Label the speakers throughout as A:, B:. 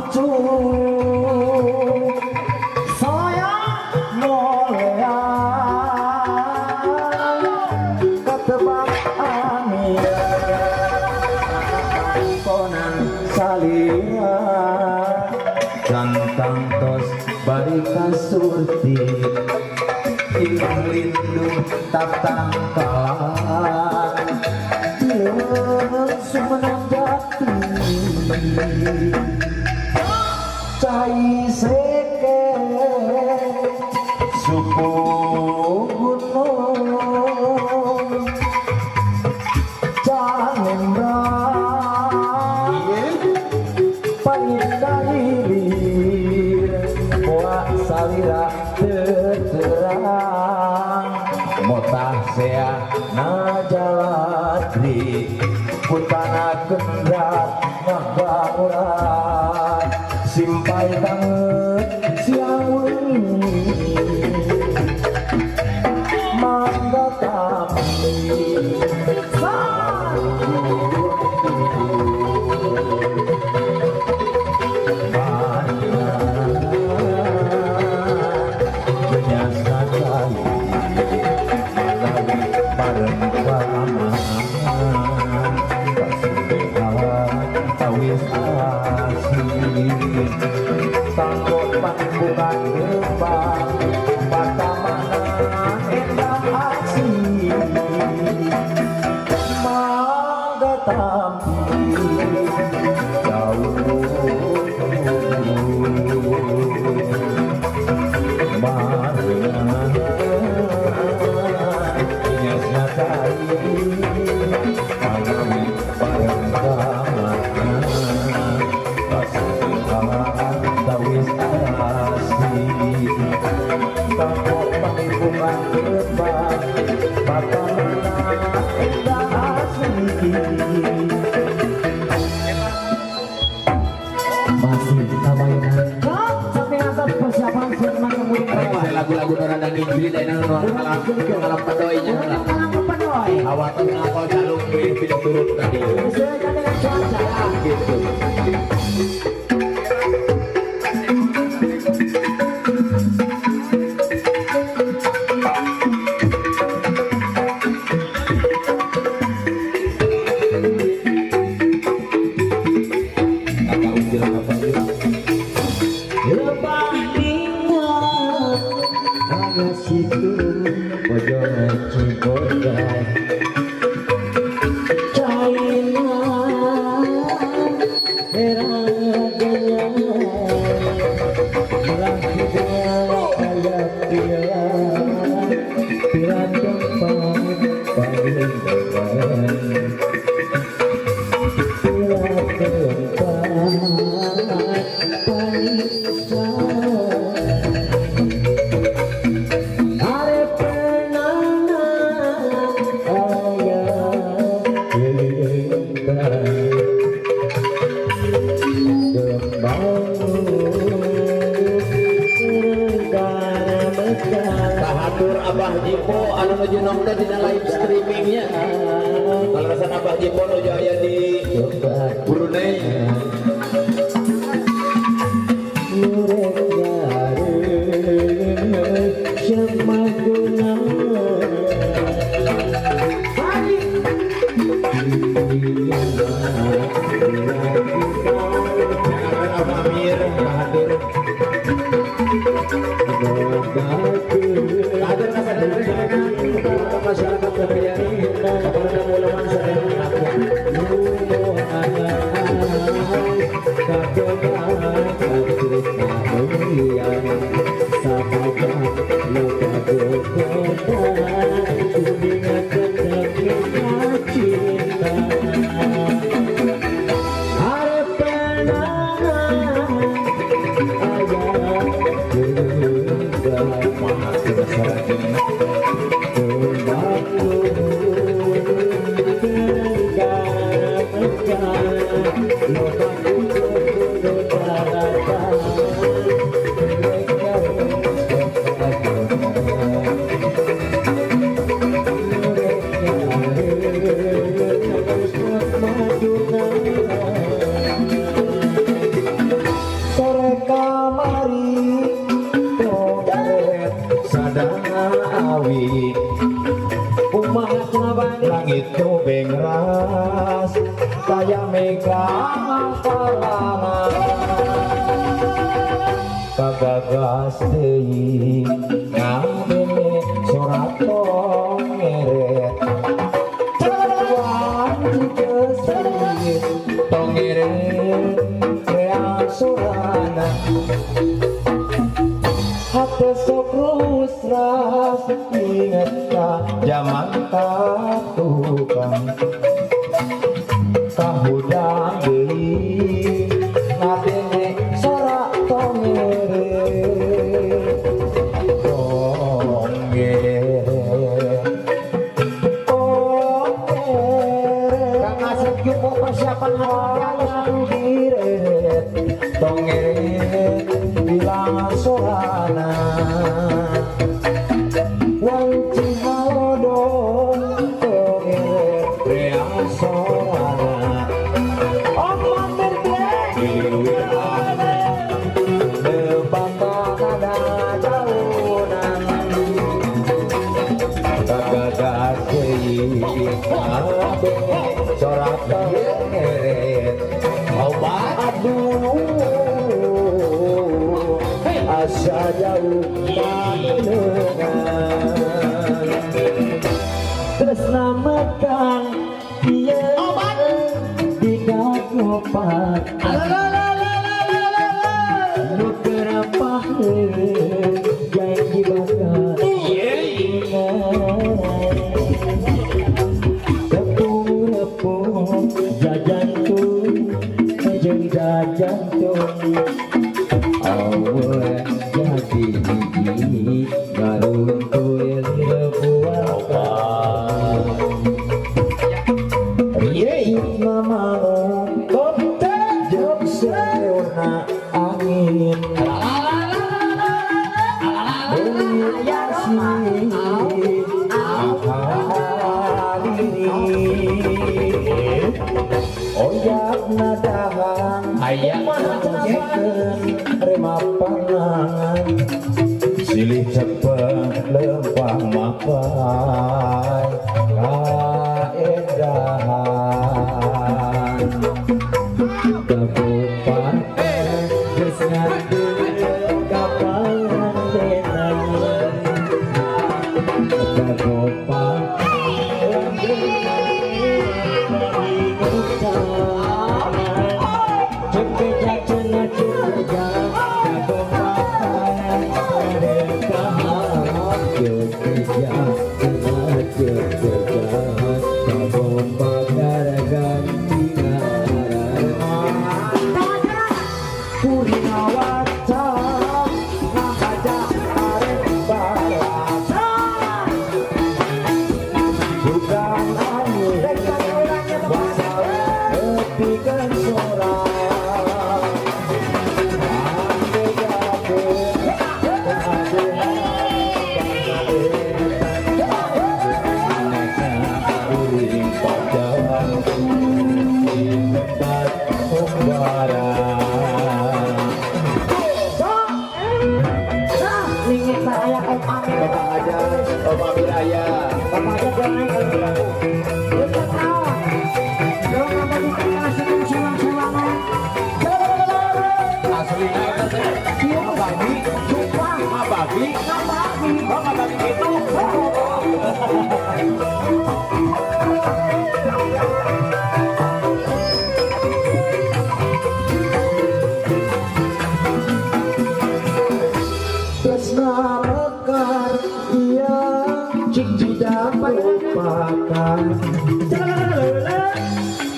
A: macu sayang ngolean ketebak angin konan salia gantang tos bari kasurti ilang lindung tatang kalan sumenang jati cai seke suku gunung janembra panindailir boa salira terang motah sea najaladri putana kendrat ngabanguran simpai banget siang wengi mangga tapi tangkot panggungan kembang patamana endah aksi mangga tampi jauh tangkot panggungan kembang patamana endah aksi masih tamainan sampai atas persiapan firman kemudian lagu-lagu Noranda Injili dan malam padoinya awal tengah kau jalur pilih turun tadi sesuaikan dengan cuaca gitu. Bahadur Abah Jipo anu nuju nongda dina live streamingnya. Kalau rasa Abah Jipo nuju aya di Brunei. Masyarakat Kepiani kepada mulaman sedang ras kaya megang palangan kagagas deui ngadene sorat tongeret tongeret reang sorana hati sok rusras inget ka zaman tukang kahudang deui ngadene sorak tongeret kang asep yupo persiapan diret tongeret bilang sorana wanci halodong tongeret reang sorana om mampir blek depan ada daunan kagagas deui sorak tongeret obat aduh asa jauh panengan tresna mekan ieu tidak opat nu kerapaheun janji bakal tepung repung jajantung jeung jajantung awe jadi gigi garuntul rebuatan rieu mama kote jeung seurna angin oyak nadahan ayak rema pangan silih cepet lempang mapai kaedahan kabupaten geus ngadeg kapal rendenan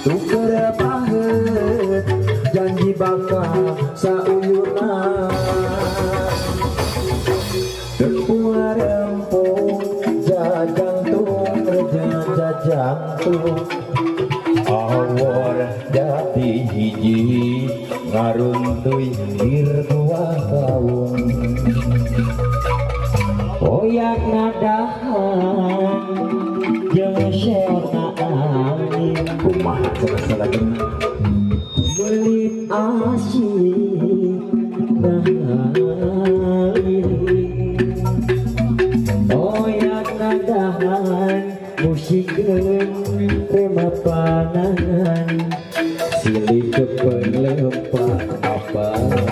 A: tuker pahet janji bakal sauyuna tepung rempung jajantung jajantung awor dadi hiji ngaruntuy dua kaung oyak nadahan jeung seorna angin kumaha cenah belit asih oyak nadahan musik
B: panangan silih kepen lempat apa